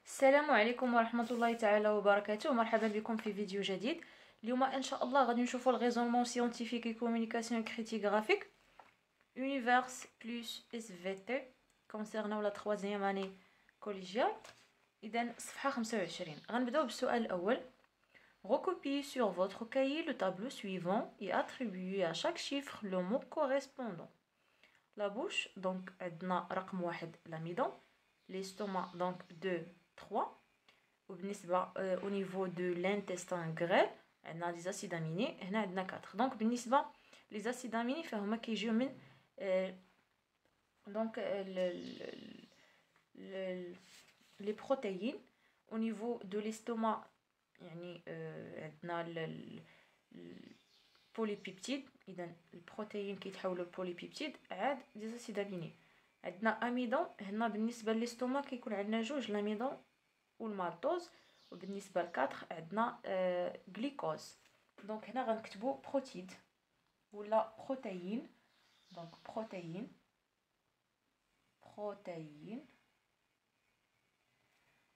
السلام عليكم ورحمة الله تعالى وبركاته. مرحبا بكم في فيديو جديد. اليوم ان شاء الله غادي نشوفوا الغيزونمون سيونتيفيك اي كومونيكاسيون كريتيك غرافيك univers plus SVT كونسيرنو لا 3e اني كوليجيال. اذا صفحة 25 غنبداو بالسؤال الاول. Recopiez sur votre cahier le tableau suivant et attribuez à chaque chiffre le mot correspondant. La bouche, donc عندنا رقم 1 l'amidon, l'estomac donc 2 3. Au niveau de l'intestin grêle, on a des acides aminés, on a 4. Donc, les acides aminés, donc les protéines. Au niveau de l'estomac, on a le polypeptide, les protéines qui sont le polypeptide, des acides aminés. On a amidon, on a l'estomac qui a l'amidon والمالتوز. وبالنسبه ل4 عندنا غليكوز. دونك هنا غنكتبوا بروتيد ولا بروتيين. دونك بروتيين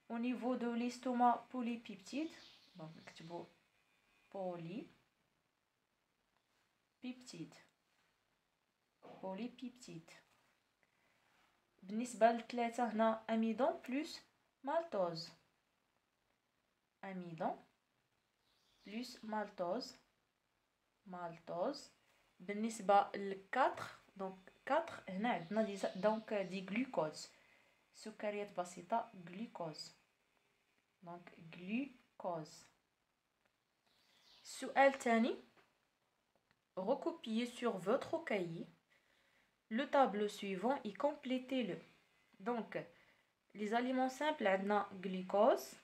au niveau de l'estomac polypeptide. دونك نكتبوا polypeptide. بالنسبه ل3 هنا اميدون بلس maltose. Amidon plus maltose. بالنسبة ل 4 donc 4 هنا عندنا donc دي glucose. سكريات بسيطة glucose. donc glucose. السؤال الثاني. Recopiez sur votre cahier le tableau suivant et complétez-le. Donc les aliments simples, on a glucose,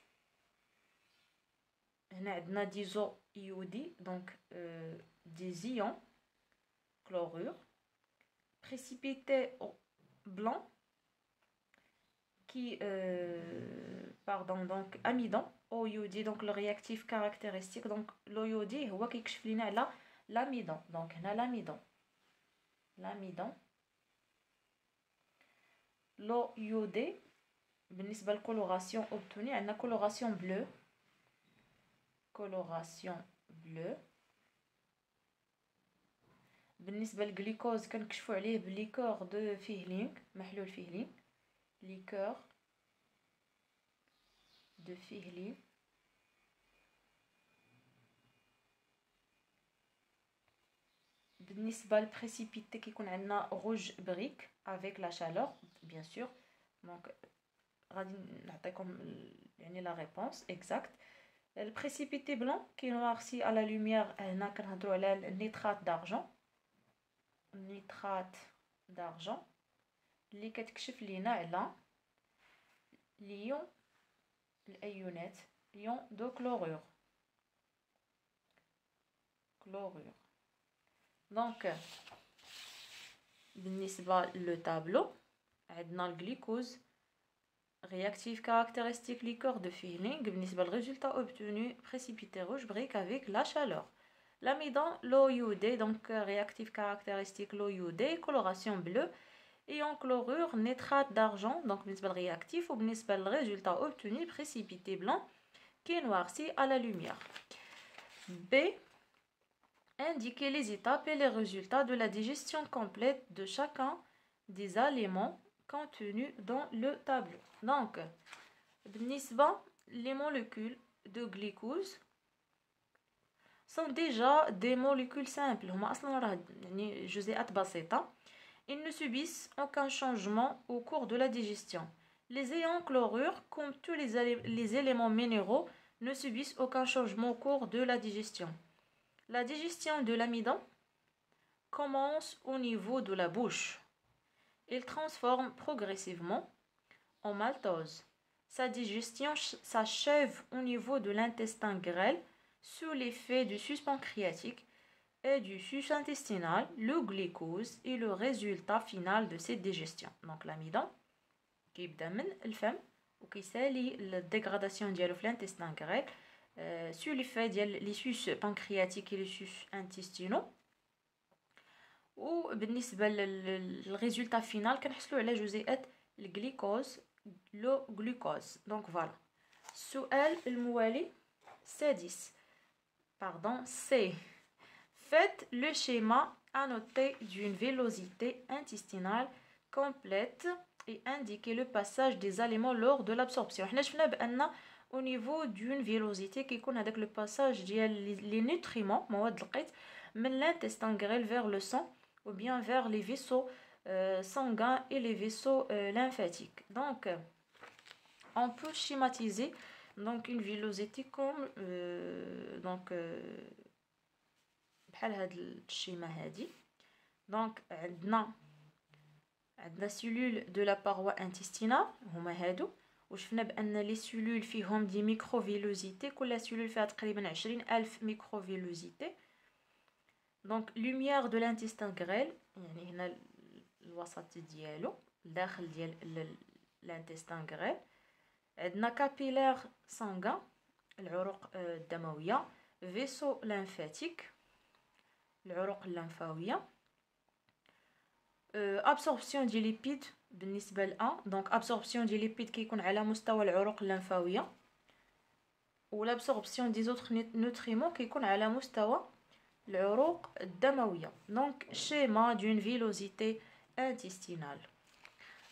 on a d'isoiodé, donc des ions, chlorure, précipité blanc, donc amidon, iodé, donc le réactif caractéristique, donc l'iodé, هو كيكشف لنا على l'amidon, donc on a l'amidon, l'iodé. بالنسبة للكولوراسيون obtenue عندنا coloration bleue. بالنسبة للجليكوز كنكشفوا عليه بليكور دو فيهلينغ، محلول فيهلينغ، ليكور دو فيهلينغ. بالنسبة للبريسيبيتي كيكون عندنا روج بريك avec la chaleur bien sûr. donc غادي نعطيكم يعني لا ريبونس اكزاكت. البريسيبيتي بلون كي نوارسي على لوميير. هنا كنهضروا على النيترات دارجون اللي كتكشف لينا على الايونات ليون دو كلورور. دونك بالنسبه لو تابلو عندنا الجليكوز réactif caractéristique liqueur de Fehling. بالنسبة للريزلtat obtenu précipité rouge brique avec la chaleur. L'amidon, l'eau iodée, donc réactif caractéristique l'eau iodée, coloration bleue, ion chlorure, nitrate d'argent, donc بالنسبة للréactif. وبالنسبة للريزلtat obtenu précipité blanc qui est noirci à la lumière. B. Indiquez les étapes et les résultats de la digestion complète de chacun des aliments contenus dans le tableau. Donc, les molécules de glucose sont déjà des molécules simples. Ils ne subissent aucun changement au cours de la digestion. Les ions chlorure, comme tous les éléments minéraux, ne subissent aucun changement au cours de la digestion. La digestion de l'amidon commence au niveau de la bouche. Il transforme progressivement en maltose. Sa digestion s'achève au niveau de l'intestin grêle sous l'effet du suc pancréatique et du suc intestinal. Le glucose est le résultat final de cette digestion. Donc l'amidon qui يبدا من الفم وكيسالي الديغراداسيون ديالو في l'intestin grêle sous l'effet ديال les sucs pancréatiques et les sucs intestinaux. وبالنسبه للريزولتا فينال كنحصلوا على جزيئات الجليكوز le glucose. Donc voilà. السؤال الموالي السادس. Pardon, C. Faites le schéma annoté d'une vélocité intestinale complète et indiquez le passage des aliments lors de l'absorption. حنا شفنا بأن au niveau d'une vélocité كيكون هذاك le passage ديال les nutriments مواد القيت من l'intestin grêle vers le sang ou bien vers les vaisseaux sanguins et les vaisseaux lymphatiques. Donc on peut schématiser donc une vélocité comme donc بحال هذا الشيما هذه. donc عندنا cellules de la paroi intestinale هما هادو وشفنا بان لي سيلول فيهم دي ميكروفيلوزيتي كل سيلول فيها تقريبا 20,000 ميكروفيلوزيتي. دونك لوميير دو لانتستان غريل يعني هنا الوسط ديالو الداخل ديال لانتستان غريل. عندنا كابيلير سانغان العروق الدمويه، فيسو لامفاتيك العروق اللمفاويه، ابسوربسيون ديال ليبيد بالنسبه ل دونك ابسوربسيون ديال ليبيد كيكون على مستوى العروق اللمفاويه، والابسوربسيون دي زوتر نوتريمون كيكون على مستوى العروق الدمويه. دونك شيما دون فيلوزيتي انتستينال.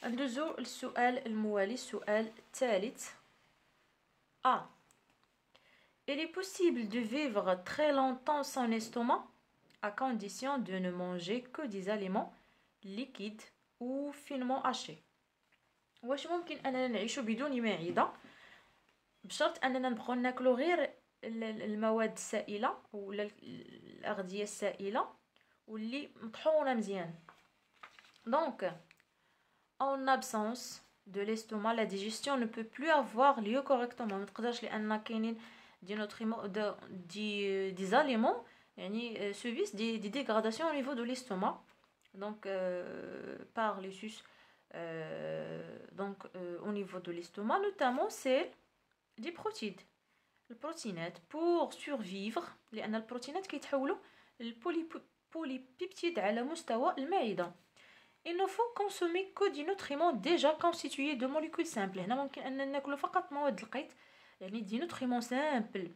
ندوزو للسؤال الموالي السؤال الثالث. Il est possible de vivre très longtemps sans estomac à condition de ne manger que des aliments liquides ou finement hachés. واش ممكن اننا نعيشوا بدون معده بشرط اننا نبقاو ناكلو غير المواد السائله ولا الاغذيه السائله واللي مطحونه مزيان. donc en absence de l'estomac la digestion ne peut plus avoir lieu correctement. ما تقدرش لان كاينين دي نوتريمون دي aliments يعني subissent des dégradations au niveau de l'estomac. donc par les sus au niveau de l'estomac notamment c'est des protéines البروتينات pour survivre لان البروتينات كيتحولوا للبوليبيبتيد على مستوى المعده. il ne faut consommer que des nutriments déjà constitués de molécules simples. هنا ممكن ان ناكلوا فقط مواد القيت يعني des nutriments simples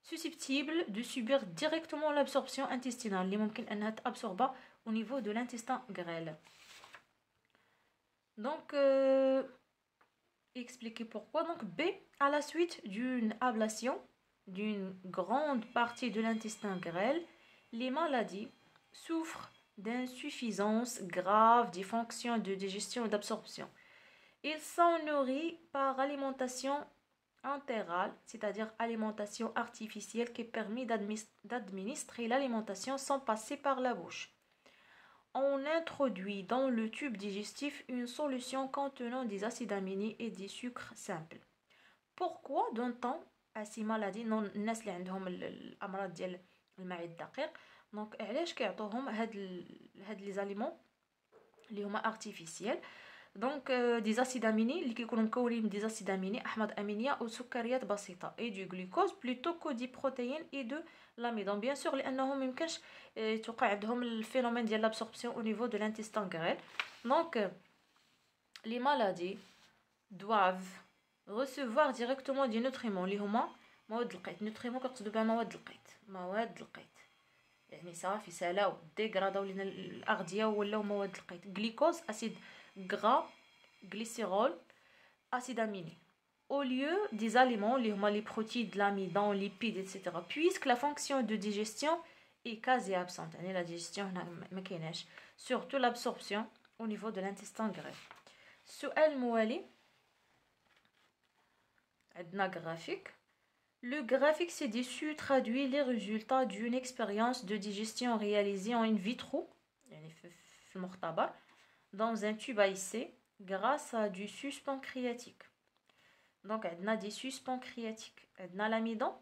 susceptibles de subir directement l'absorption intestinale اللي ممكن انها تابسوربا au niveau de l'intestin grêle. donc expliquer pourquoi. donc B, à la suite d'une ablation d'une grande partie de l'intestin grêle, les maladies souffrent d'insuffisance grave des fonctions de digestion et d'absorption. Ils sont nourris par alimentation entérale, c'est-à-dire alimentation artificielle qui permet d'administrer l'alimentation sans passer par la bouche. On introduit dans le tube digestif une solution contenant des acides aminés et des sucres simples. Pourquoi donne-t-on à ces maladies الناس اللي عندهم الامراض ديال المعده الدقيق دونك علاش كيعطوهم هاد لي زاليمون اللي هما ارتيفيسيال دونك دي اسيد اميني اللي كيكونوا مكونين من دي اسيد اميني احماض امينيه وسكريات بسيطه اي دو غلوكوز بلوتو كو دي بروتيين اي دو لاميدون بيان سور لانهم ميمكنش توقع عندهم الفينومين ديال لابسوربسيون او نيفو دو لانتستان غريل. دونك لي مالادي doivent recevoir directement des nutriments اللي هما مواد القيت. نوتريمون كنقصدوا بها مواد القيت يعني صافي سالاو ديغراداو لينا الاغذيه ولاو مواد القيت. غليكوز اسيد غرا glycérol acide aminé au lieu des aliments اللي هما les protéines, l'amidon, lipides etc. puisque la fonction de digestion est quasi absente يعني la digestion هنا ما كايناش surtout l'absorption au niveau de l'intestin grêle. السؤال الموالي عندنا graphique. Le graphique ci-dessus traduit les résultats d'une expérience de digestion réalisée en in vitro يعني في المختبر dans un tube à essai grâce à du suc pancréatique. donc عندنا des sucs pancréatiques. عندنا l'amidon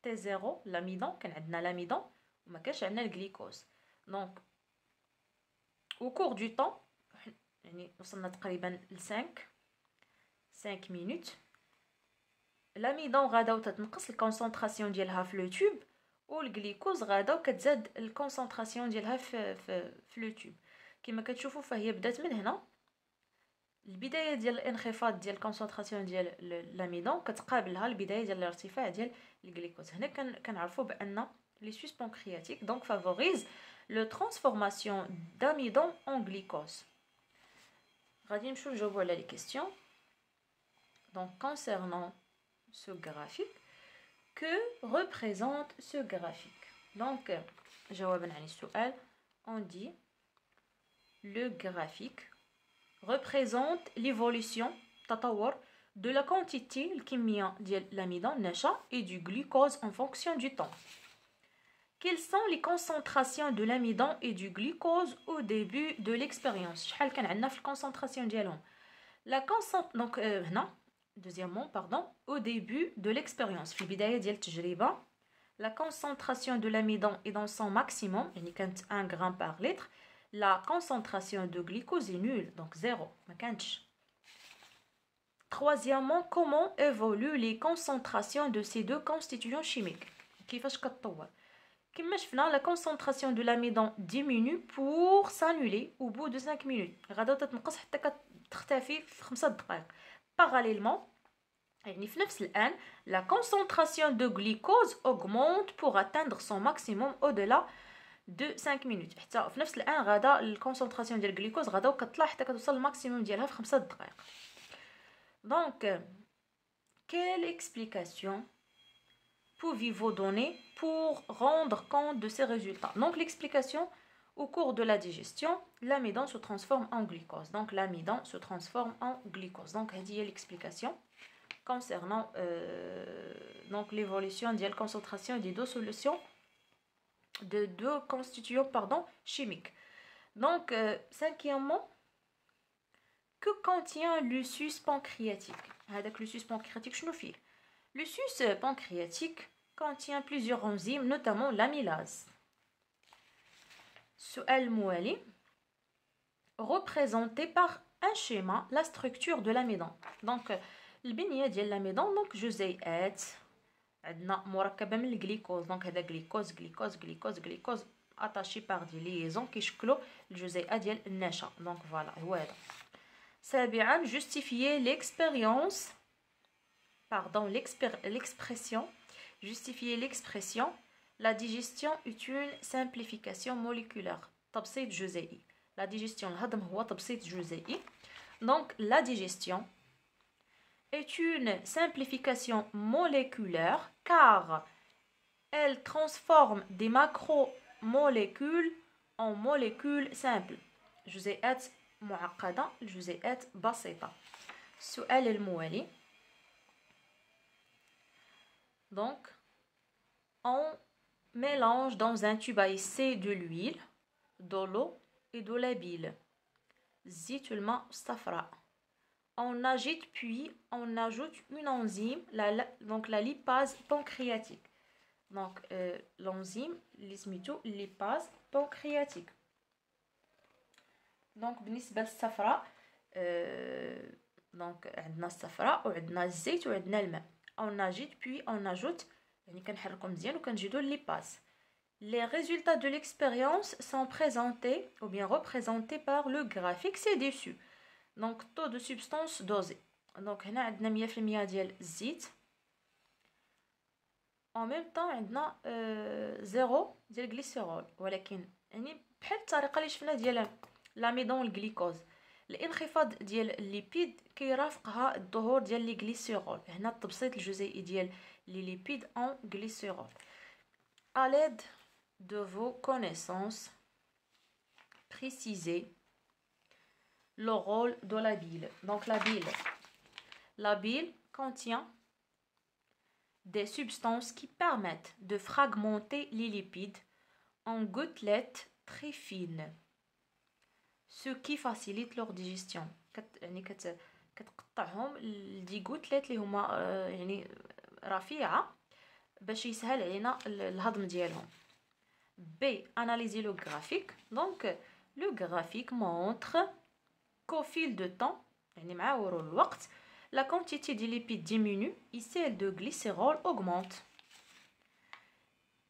T0 l'amidon كان عندنا l'amidon وما كانش عندنا الجليكوز. donc au cours du temps يعني وصلنا تقريبا ل 5 minutes l'amidon غادا وتتنقص الكونسنتراسيون ديالها في لو تيوب والجليكوز غادا وكتزاد الكونسنتراسيون ديالها في لو تيوب. كما كتشوفوا فهي بدات من هنا البدايه ديال الانخفاض ديال الكونسنتراسيون ديال الاميدون كتقابلها البدايه ديال الارتفاع ديال الجليكوز. هنا كنعرفوا بان لي سوس بانكرياتيك donc favorise le transformation d'amidon en glycose. غادي نمشيو نجاوبوا على لي كيسيون. Donc concernant ce graphique, que représente ce graphique? Donc جوابا عن السؤال on dit le graphique représente l'évolution تطور de la quantité الكمية ديال l'amidon النشا et du glucose en fonction du temps. Quelles sont les concentrations de l'amidon et du glucose au début de l'expérience? شحال كان عندنا في الكونسنتراسيون ديالهم؟ La donc هنا deuxièmement pardon au début de l'expérience في البداية ديال التجربة la concentration de l'amidon est dans son maximum يعني كانت 1 gramme par litre. La concentration de glucose est nulle donc 0 ما كانتش. Troisièmement, comment évoluent les concentrations de ces deux constituants chimiques? كيفاش كتطور؟ كما شفنا la concentration de l'amidon diminue pour s'annuler au bout de 5 minutes. غادا تتنقص حتى كتختفي في 5 دقائق. Parallèlement, يعني في نفس الآن la concentration de glucose augmente pour atteindre son maximum au-delà de 5 minutes. حتى في نفس الآن غادا الكونسنتراسيون ديال الجليكوز غادا كتطلع حتى كتوصل للماكسيموم ديالها في 5 دقائق. Donc, quelle explication pouvez-vous donner pour rendre compte de ces résultats? Donc, l'explication, au cours de la digestion, l'amidon se transforme en glucose. Donc, l'amidon se transforme en glucose. Donc, il y a l'explication concernant donc l'évolution de la concentration des deux solutions, de deux constituants chimiques. Donc, cinquièmement, que contient le sus pancréatique? Avec le sus pancréatique, شنو فيه? Le sus pancréatique contient plusieurs enzymes, notamment l'amylase. السؤال الموالي représenté par un schéma la structure de l'amidon. Donc البنية ديال l'amidon donc جزيئات عندنا مركبة من الجليكوز donc هذا جليكوز attaché par des liaisons كيشكلوا الجزيئة ديال النشا. donc voilà هو هذا. سابعا justifier l'expression justifier l'expression la digestion est une simplification moléculaire تبسيط جزيئي. la digestion الهضم هو تبسيط جزيئي. donc la digestion est une simplification moléculaire car elle transforme des macromolécules en molécules simples. جزيئات معقدة الجزيئات بسيطة. السؤال الموالي donc on mélange dans un tube à essai de l'huile, de l'eau et de la bile. زيت الماء الصفراء. On agite puis on ajoute une enzyme donc la lipase pancréatique. donc l'enzyme اللي سميتو lipase pancréatique. donc بالنسبه للصفراء donc عندنا الصفراء وعندنا الزيت وعندنا الماء. on agite puis on ajoute يعني كنحركو مزيان وكنجيدو الليباز. les résultats de l'expérience sont présentés ou bien représentés par le graphique ci-dessus. donc taux de substance dosée. donc هنا عندنا 100% ديال الزيت en même temps عندنا 0 ديال الجليسيرول ولكن يعني بحال الطريقه اللي شفنا ديال l'amidon والجليكوز الانخفاض ديال الليبيد كيرافقها الظهور ديال لي غليسيرول. هنا التبسيط الجزيئي ديال لي ليبيد en glycérol. à l'aide de vos connaissances précisez le rôle de la bile. donc la bile contient des substances qui permettent de fragmenter les lipides en gouttelettes très fines, ce qui facilite leur digestion. يعني كتقطعهم لدي غوتليت اللي هما يعني رفيعه باش يسهل علينا الهضم ديالهم. B. Analyser le graphique. donc le graphique montre qu'au fil de temps يعني مع مرور الوقت la quantité de lipides diminue et celle de glycérol augmente.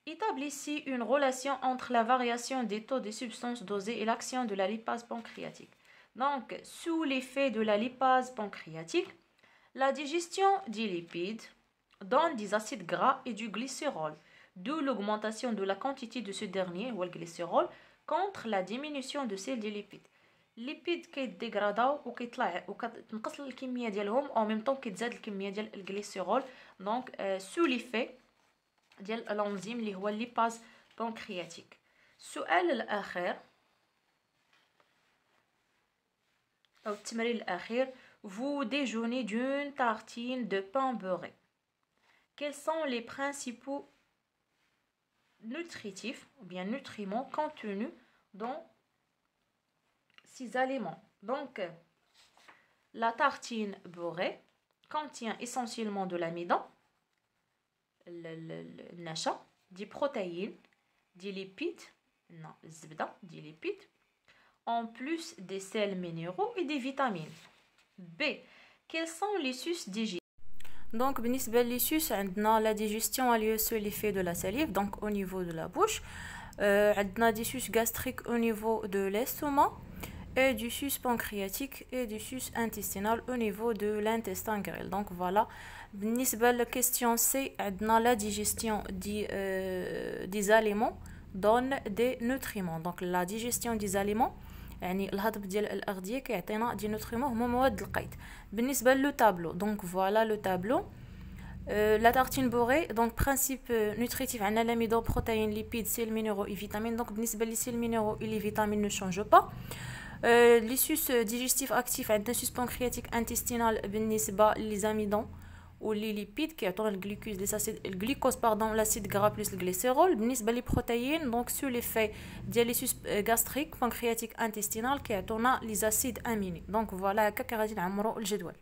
Établissez une relation entre la variation des taux des substances dosées et l'action de la lipase pancréatique. Donc, sous l'effet de la lipase pancréatique, la digestion des lipides donne des acides gras et du glycérol, d'où l'augmentation de la quantité de ce dernier, ou le glycérol, contre la diminution de celle des lipides. الليبيد كيتديغراداو وكتنقص الكميه ديالهم او ميم طون كتزاد الكميه ديال الجليسيرول دونك سو ليفي ديال الانزيم اللي هو الليباز بانكرياتيك. السؤال الاخير او التمرين الاخير: vous déjeunez d'une tartine de pain beurré. Quels sont les principaux nutritifs ou bien nutriments contenus dans ces aliments? Donc, la tartine beurrée contient essentiellement de l'amidon, le nacha, des protéines, des lipides, non, zbda, des lipides, en plus des sels minéraux et des vitamines. B. Quels sont les sucs digestifs? Donc, les sucs, la digestion a lieu sur l'effet de la salive, donc au niveau de la bouche. On a des sucs gastriques au niveau de l'estomac, et du suc pancréatique et du suc intestinal au niveau de l'intestin grêle. Donc voilà, la question C, la digestion des aliments donne des nutriments. Donc la digestion des aliments, يعني الهضم ديال الأغذية كيعطينا دي نوتريمون هما مواد القيد. بالنسبة لو تابلو، donc voilà le tableau. La tartine beurrée, donc principe nutritif, on a l'amidon, protéines, lipides, sels minéraux et vitamines. Donc بالنسبة les sels minéraux et les vitamines ne changent pas. Les sucs digestifs actifs, عندنا suc pancréatique intestinal بالنسبة les amidons ou les lipides qui attendent le glucose pardon, l'acide gras plus le glycérol. بالنسبة les protéines, donc sur l'effet ديال les sucs gastriques pancréatique intestinal qui attendent les acides aminés. Donc voilà هكا غادي نعمروا الجدول.